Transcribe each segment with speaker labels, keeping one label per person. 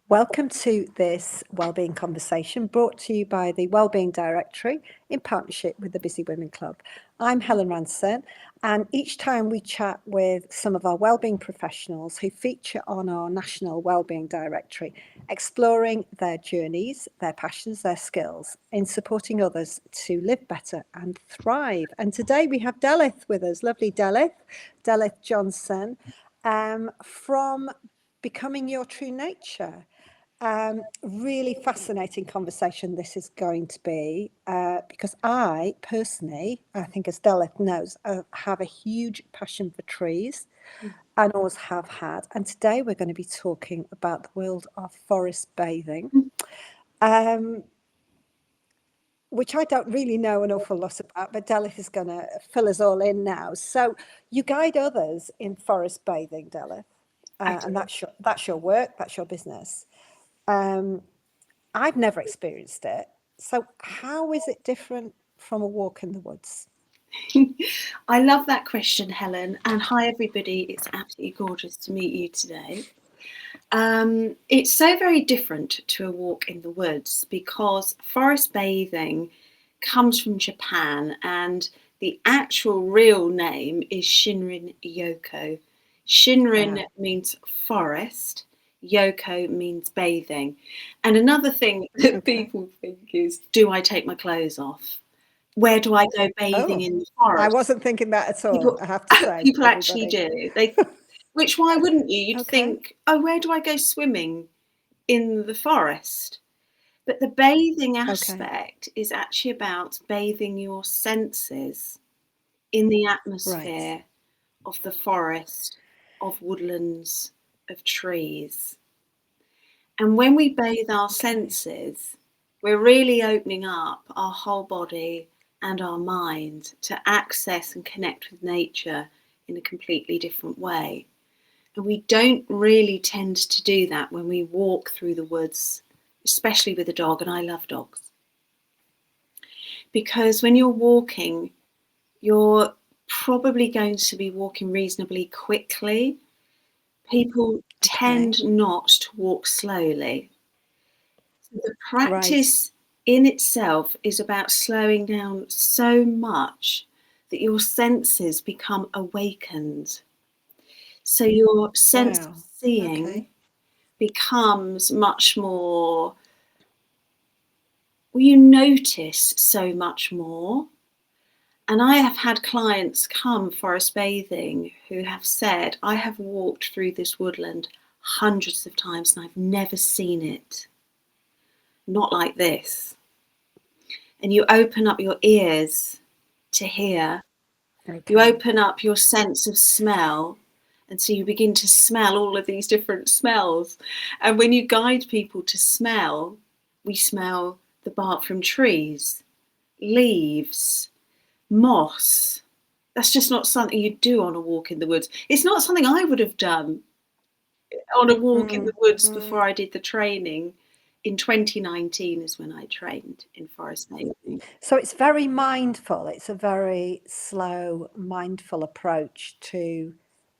Speaker 1: Welcome to this Wellbeing Conversation brought to you by the Wellbeing Directory in partnership with the Busy Women Club. I'm Helen Ranson, and each time we chat with some of our wellbeing professionals who feature on our National Wellbeing Directory, exploring their journeys, their passions, their skills in supporting others to live better and thrive. And today we have Delith with us, lovely Delith Johnson, from Becoming Your True Nature. Really fascinating conversation this is going to be because I personally, I think as Delith knows, have a huge passion for trees and always have had. And today we're going to be talking about the world of forest bathing, which I don't really know an awful lot about, but Delith is going to fill us all in now. So you guide others in forest bathing, Delith, and that's your work, that's your business. I've never experienced it. So how is it different from a walk in the woods?
Speaker 2: I love that question, Helen. And hi, everybody. It's absolutely gorgeous to meet you today. It's so very different to a walk in the woods because forest bathing comes from Japan and the actual real name is Shinrin Yoku. Shinrin means forest. Yoko means bathing. And another thing that people think is, do I take my clothes off? Where do I go bathing in the forest?
Speaker 1: I wasn't thinking that at all, I have to say.
Speaker 2: People actually do. Which, why wouldn't you? You'd think, oh, where do I go swimming in the forest? But the bathing aspect is actually about bathing your senses in the atmosphere of the forest, of woodlands, of trees. And when we bathe our senses, we're really opening up our whole body and our mind to access and connect with nature in a completely different way. And we don't really tend to do that when we walk through the woods, especially with a dog, and I love dogs. Because when you're walking, you're probably going to be walking reasonably quickly. People tend not to walk slowly. So the practice in itself is about slowing down so much that your senses become awakened. So your sense of seeing becomes much more, you notice so much more. And I have had clients come forest bathing who have said, I have walked through this woodland hundreds of times and I've never seen it. Not like this. And you open up your ears to hear. You open up your sense of smell. And so you begin to smell all of these different smells. And when you guide people to smell, we smell the bark from trees, leaves, moss. That's just not something you do on a walk in the woods. It's not something I would have done on a walk in the woods before I did the training. In 2019 is when I trained in forest bathing.
Speaker 1: So it's very mindful. It's a very slow, mindful approach to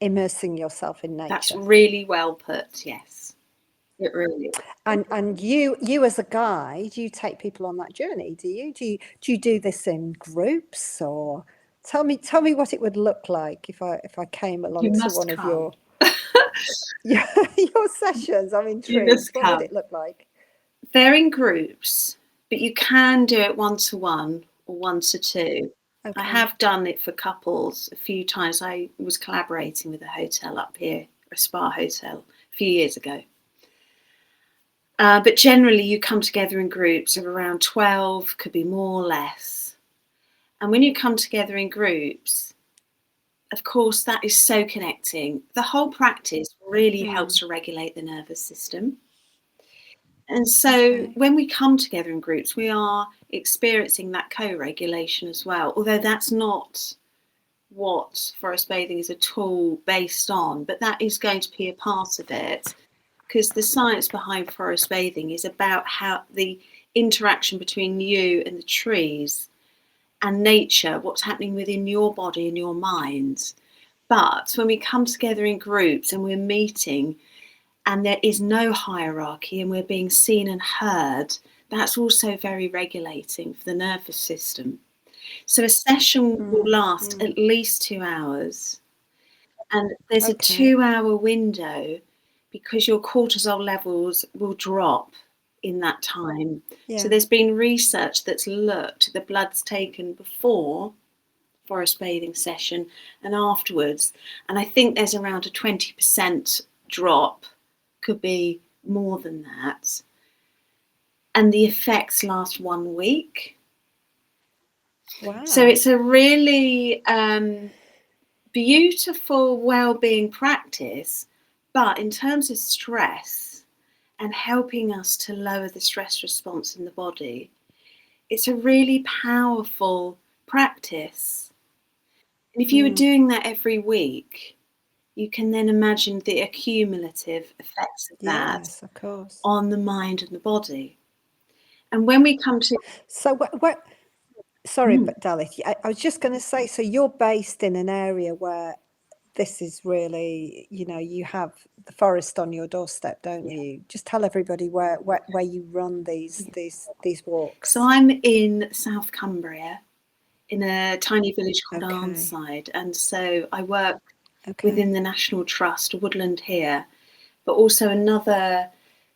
Speaker 1: immersing yourself in nature.
Speaker 2: That's really well put, yes. It really is.
Speaker 1: And you as a guide, you take people on that journey, do you? Do you do this in groups, or tell me what it would look like if I came along to one of your sessions? I'm intrigued. What would it look like?
Speaker 2: They're in groups, but you can do it 1-to-1 or 1-to-2. I have done it for couples a few times. I was collaborating with a hotel up here, a spa hotel, a few years ago. But generally you come together in groups of around 12, could be more or less. And when you come together in groups, of course, that is so connecting. The whole practice really helps to regulate the nervous system. And so when we come together in groups, we are experiencing that co-regulation as well, although that's not what forest bathing is at all based on, but that is going to be a part of it, because the science behind forest bathing is about how the interaction between you and the trees and nature, what's happening within your body and your mind. But when we come together in groups and we're meeting, and there is no hierarchy and we're being seen and heard, that's also very regulating for the nervous system. So a session will last at least 2 hours, and there's a
Speaker 1: Okay.
Speaker 2: 2-hour window because your cortisol levels will drop in that time. So
Speaker 1: Yeah.
Speaker 2: there's been research that's looked at the bloods taken before forest bathing session and afterwards, and I think there's around a 20% drop, could be more than that, and the effects last 1 week.
Speaker 1: Wow.
Speaker 2: So it's a really beautiful well-being practice, but in terms of stress and helping us to lower the stress response in the body, it's a really powerful practice. And if you were doing that every week, you can then imagine the accumulative effects of that
Speaker 1: Yes, of course.
Speaker 2: on the mind and the body. And when we come to
Speaker 1: So sorry, but Dalit, I was just going to say, so you're based in an area where this is really, you have the forest on your doorstep, don't you? Just tell everybody where you run these walks.
Speaker 2: So I'm in South Cumbria, in a tiny village called
Speaker 1: Okay.
Speaker 2: Arnside, and so I work
Speaker 1: Okay.
Speaker 2: within the National Trust, woodland here, but also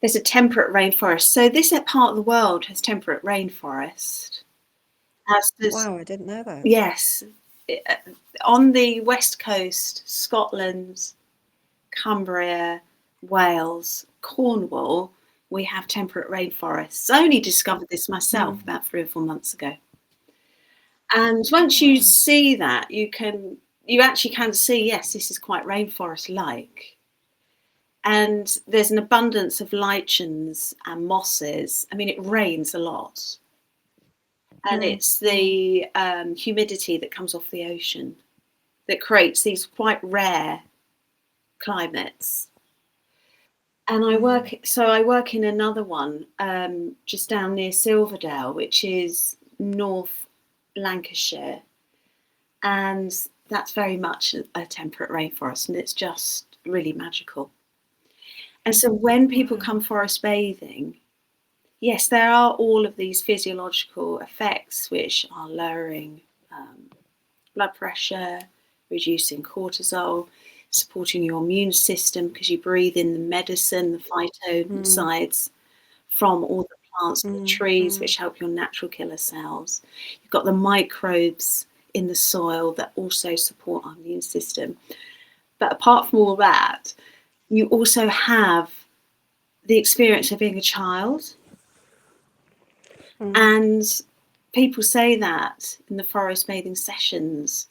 Speaker 2: there's a temperate rainforest. So this part of the world has temperate rainforest.
Speaker 1: Wow, I didn't know that.
Speaker 2: Yes, on the west coast, Scotland, Cumbria, Wales, Cornwall, we have temperate rainforests. I only discovered this myself about 3 or 4 months ago. And once you see that, you actually can see, yes, this is quite rainforest-like. And there's an abundance of lichens and mosses. I mean, it rains a lot. And it's the humidity that comes off the ocean that creates these quite rare climates. And I work in another one just down near Silverdale, which is North Lancashire, and that's very much a temperate rainforest, and it's just really magical. And so when people come forest bathing, yes, there are all of these physiological effects which are lowering blood pressure, reducing cortisol, supporting your immune system because you breathe in the medicine, the phytoncides from all the plants and the trees, which help your natural killer cells. You've got the microbes in the soil that also support our immune system. But apart from all that, you also have the experience of being a child. And people say that in the forest bathing sessions,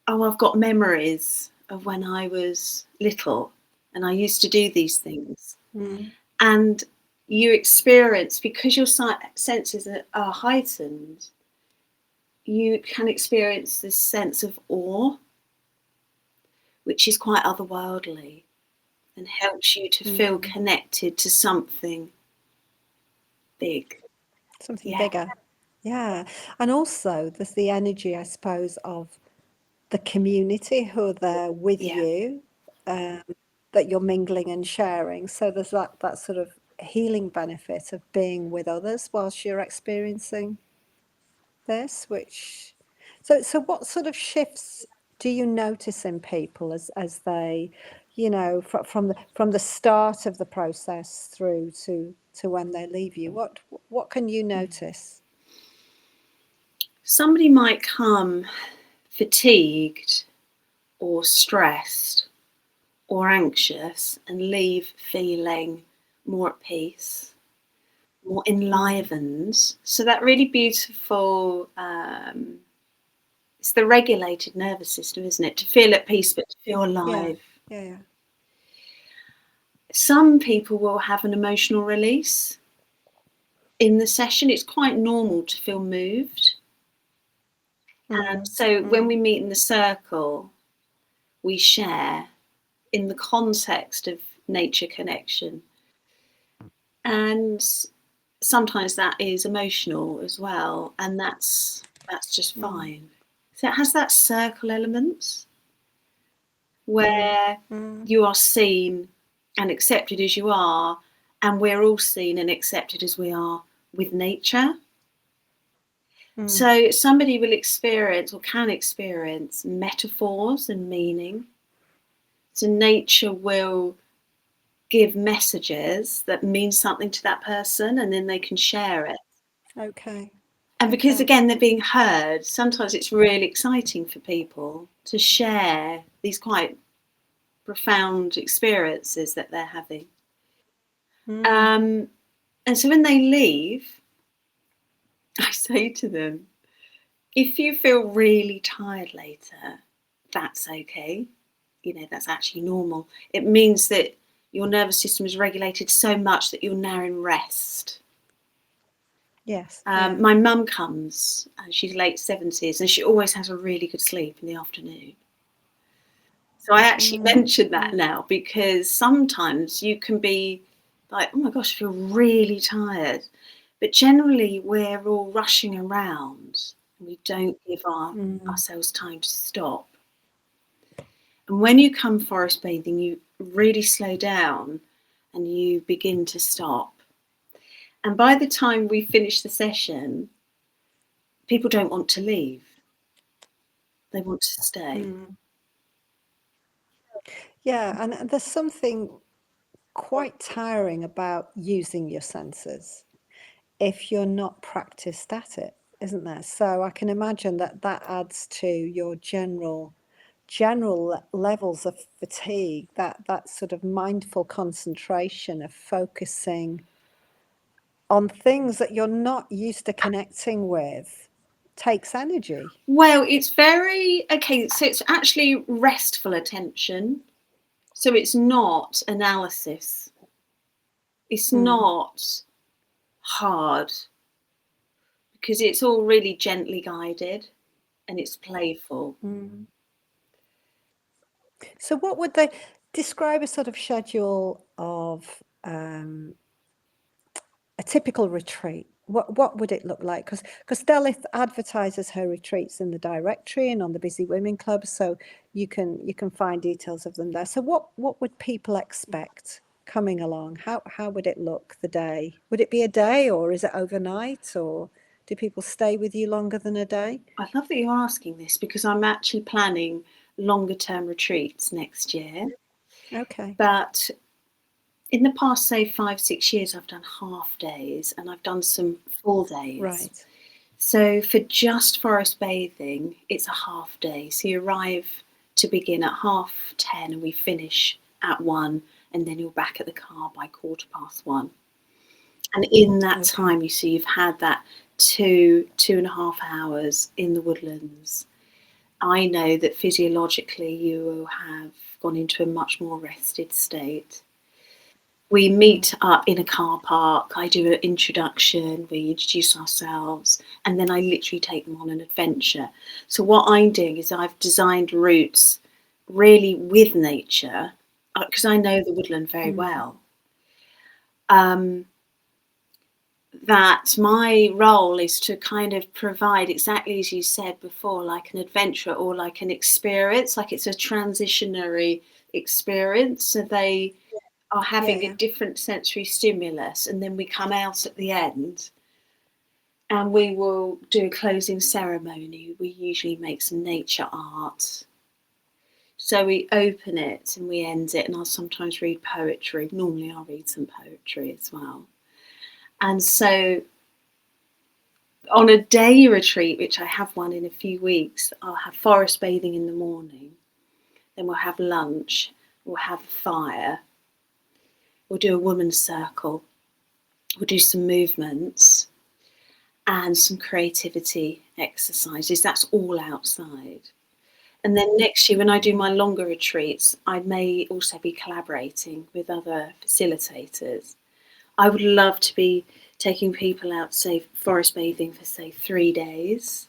Speaker 2: oh, I've got memories of when I was little and I used to do these things. And you experience, because your senses are heightened, you can experience this sense of awe, which is quite otherworldly and helps you to feel connected to something big.
Speaker 1: Something bigger. Yeah. And also there's the energy, I suppose, of the community who are there with you, that you're mingling and sharing. So there's that sort of healing benefit of being with others whilst you're experiencing this, so what sort of shifts do you notice in people as they, from the start of the process through to when they leave you? What can you notice?
Speaker 2: Somebody might come fatigued or stressed or anxious and leave feeling more at peace, more enlivened. So that really beautiful, it's the regulated nervous system, isn't it? To feel at peace, but to feel alive.
Speaker 1: Yeah.
Speaker 2: Some people will have an emotional release in the session. It's quite normal to feel moved. And so when we meet in the circle, we share in the context of nature connection. And sometimes that is emotional as well, and that's just fine. So it has that circle element where you are seen and accepted as you are, and we're all seen and accepted as we are with nature. So somebody will experience or can experience metaphors and meaning. So nature will give messages that mean something to that person, and then they can share it.
Speaker 1: Okay.
Speaker 2: And because,
Speaker 1: Okay.
Speaker 2: again, they're being heard, sometimes it's really exciting for people to share these quite profound experiences that they're having. And so when they leave, I say to them, if you feel really tired later, that's okay. You know, that's actually normal. It means that your nervous system is regulated so much that you're now in rest.
Speaker 1: Yes.
Speaker 2: My mum comes, and she's late 70s, and she always has a really good sleep in the afternoon. So I actually mention that now, because sometimes you can be like, oh my gosh, I feel really tired. But generally, we're all rushing around, and we don't give ourselves time to stop. And when you come forest bathing, you really slow down and you begin to stop. And by the time we finish the session, people don't want to leave. They want to stay.
Speaker 1: Yeah, and there's something quite tiring about using your senses if you're not practiced at it, isn't there? So I can imagine that that adds to your general levels of fatigue, that sort of mindful concentration of focusing on things that you're not used to connecting with takes energy.
Speaker 2: Well, it's very, okay, so it's actually restful attention. So it's not analysis. It's not hard, because it's all really gently guided and it's playful.
Speaker 1: So what would they describe a sort of schedule of a typical retreat? What would it look like? Because Delith advertises her retreats in the directory and on the Busy Women Club, so you can find details of them there. So what would people expect coming along? How would it look the day? Would it be a day, or is it overnight, or do people stay with you longer than a day?
Speaker 2: I love that you're asking this, because I'm actually planning longer term retreats next year.
Speaker 1: Okay.
Speaker 2: But in the past, say 5-6 years, I've done half days and I've done some full days.
Speaker 1: Right.
Speaker 2: So for just forest bathing, it's a half day. So you arrive to begin at 10:30 and we finish at 1, and then you're back at the car by 1:15. And in that time, you see, you've had that 2.5 hours in the woodlands. I know that physiologically you will have gone into a much more rested state. We meet up in a car park. I do an introduction, we introduce ourselves, and then I literally take them on an adventure. So what I'm doing is I've designed routes really with nature, because I know the woodland very well. That my role is to kind of provide, exactly as you said before, like an adventure or like an experience, like it's a transitionary experience. So they are having a different sensory stimulus, and then we come out at the end and we will do a closing ceremony. We usually make some nature art. So we open it and we end it, and I'll sometimes read poetry. Normally I'll read some poetry as well. And so on a day retreat, which I have one in a few weeks, I'll have forest bathing in the morning, then we'll have lunch, we'll have a fire, we'll do a woman's circle, we'll do some movements and some creativity exercises. That's all outside. And then next year, when I do my longer retreats, I may also be collaborating with other facilitators. I would love to be taking people out, say, forest bathing for, say, 3 days,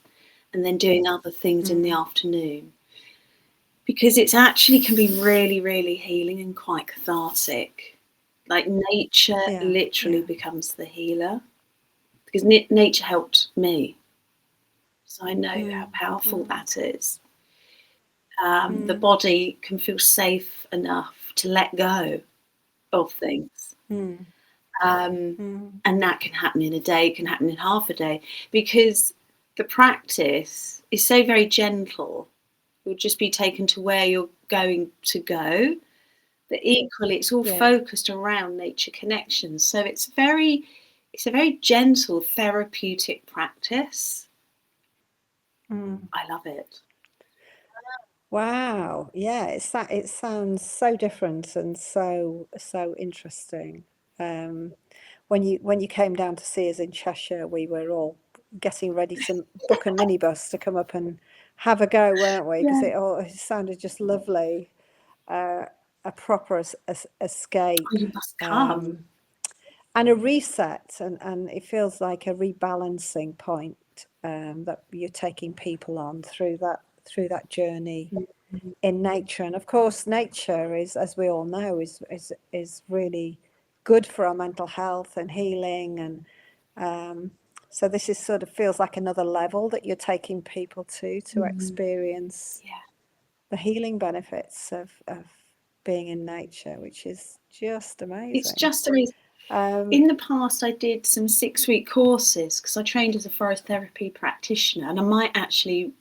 Speaker 2: and then doing other things in the afternoon. Because it actually can be really, really healing and quite cathartic. Like nature literally becomes the healer, because nature helped me. So I know how powerful that is. The body can feel safe enough to let go. of things.
Speaker 1: Mm.
Speaker 2: And that can happen in a day, can happen in half a day, because the practice is so very gentle. You'll just be taken to where you're going to go. But equally, it's all focused around nature connections. So it's a very gentle therapeutic practice. I love it.
Speaker 1: Wow. Yeah, it sounds so different and so interesting. When you came down to see us in Cheshire, we were all getting ready to book a minibus to come up and have a go, weren't we? Because it sounded just lovely, a proper escape,
Speaker 2: Oh, you must come.
Speaker 1: and a reset, and it feels like a rebalancing point, that you're taking people on through that journey in nature. And of course, nature is, as we all know, is really good for our mental health and healing. And so this is sort of feels like another level that you're taking people to experience the healing benefits of being in nature, which is just amazing.
Speaker 2: It's just amazing. In the past, I did some 6-week courses because I trained as a forest therapy practitioner, and I might actually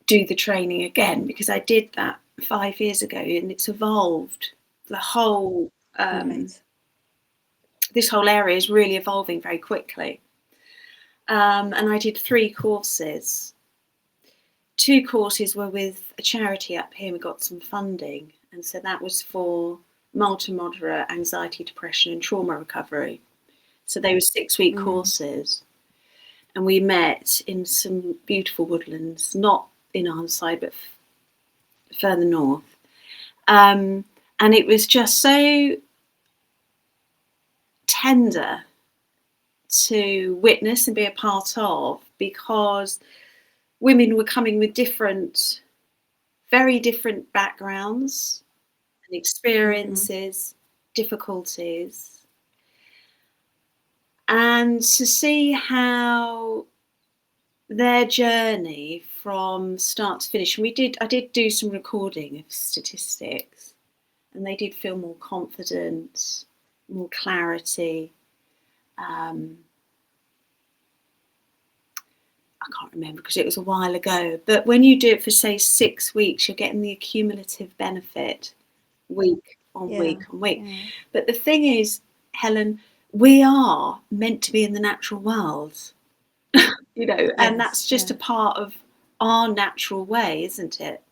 Speaker 2: do the training again because I did that 5 years ago, and it's evolved. The whole this whole area is really evolving very quickly. And I did 3 courses. 2 courses were with a charity up here. We got some funding, and so that was for mild to moderate anxiety, depression, and trauma recovery. So they were 6-week courses, and we met in some beautiful woodlands, not in Arnside, but further north. And it was just so tender to witness and be a part of, because women were coming with very different backgrounds and experiences, difficulties, and to see how their journey from start to finish. And I did do some recording of statistics, and they did feel more confident, more clarity. I can't remember because it was a while ago, but when you do it for, say, 6 weeks, you're getting the accumulative benefit week on week on week. But the thing is, Helen, we are meant to be in the natural world, and that's just a part of our natural way, isn't it?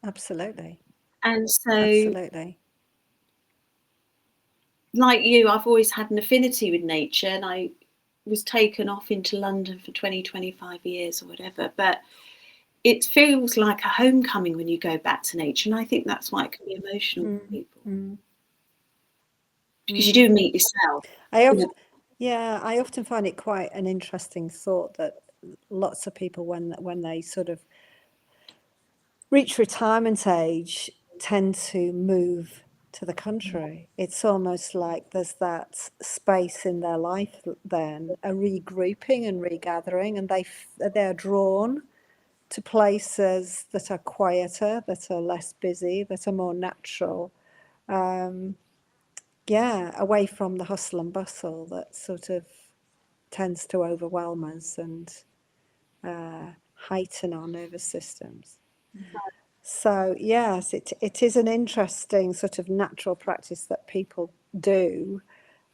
Speaker 1: Absolutely.
Speaker 2: And so,
Speaker 1: Absolutely.
Speaker 2: like you, I've always had an affinity with nature, and I was taken off into London for 25 years or whatever, but it feels like a homecoming when you go back to nature, and I think that's why it can be emotional for people, because you do meet yourself.
Speaker 1: I often find it quite an interesting thought that lots of people, when they sort of reach retirement age, tend to move to the country. It's almost like there's that space in their life then, a regrouping and regathering, and they're drawn to places that are quieter, that are less busy, that are more natural. Away from the hustle and bustle that sort of tends to overwhelm us and heighten our nervous systems. So yes, it is an interesting sort of natural practice that people do,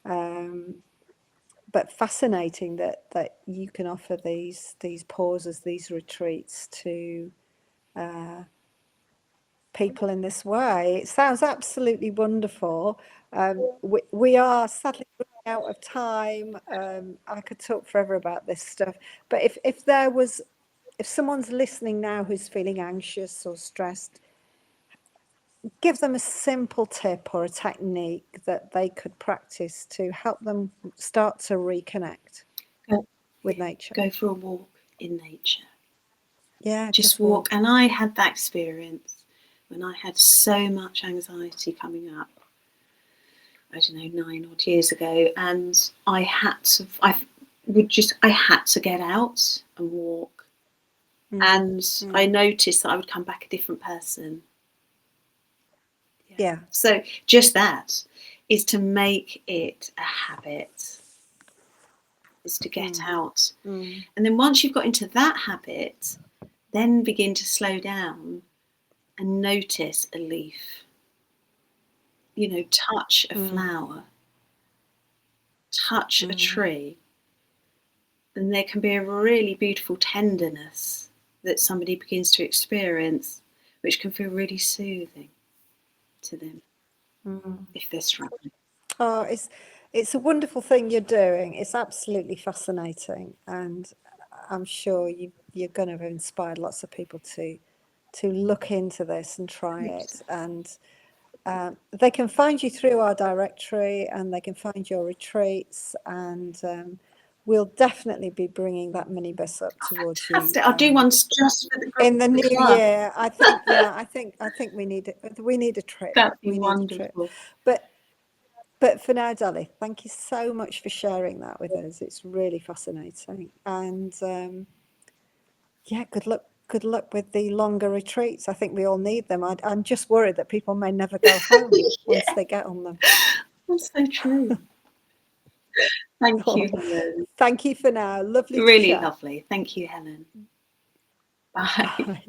Speaker 1: but fascinating that you can offer these pauses, these retreats to people in this way. It sounds absolutely wonderful. We are sadly running out of time. I could talk forever about this stuff, but if someone's listening now who's feeling anxious or stressed, give them a simple tip or a technique that they could practice to help them start to reconnect with nature.
Speaker 2: Go for a walk in nature.
Speaker 1: Yeah,
Speaker 2: just walk. And I had that experience when I had so much anxiety coming up, I don't know, 9 odd years ago, and I had to get out and walk. And I noticed that I would come back a different person.
Speaker 1: Yeah.
Speaker 2: So just that is to make it a habit, is to get out. And then once you've got into that habit, then begin to slow down and notice a leaf. You know, touch a flower, touch a tree. And there can be a really beautiful tenderness that somebody begins to experience, which can feel really soothing to them if they're struggling.
Speaker 1: Oh, it's a wonderful thing you're doing. It's absolutely fascinating, and I'm sure you're going to have inspired lots of people to look into this and try it. And they can find you through our directory, and they can find your retreats, and we'll definitely be bringing that minibus up towards you.
Speaker 2: Fantastic. I'll do one just for the group
Speaker 1: In the new
Speaker 2: club.
Speaker 1: year. I think, yeah, I think we need a trip.
Speaker 2: That'd be
Speaker 1: We need a trip.
Speaker 2: wonderful.
Speaker 1: But for now, Dolly, thank you so much for sharing that with us. It's really fascinating. And yeah, good luck. Good luck with the longer retreats. I think we all need them. I'm just worried that people may never go home once they get on them.
Speaker 2: That's so true. Thank you, Helen.
Speaker 1: Thank you for now. Lovely to
Speaker 2: Really
Speaker 1: chat.
Speaker 2: lovely. Thank you, Helen. Bye.
Speaker 1: Bye.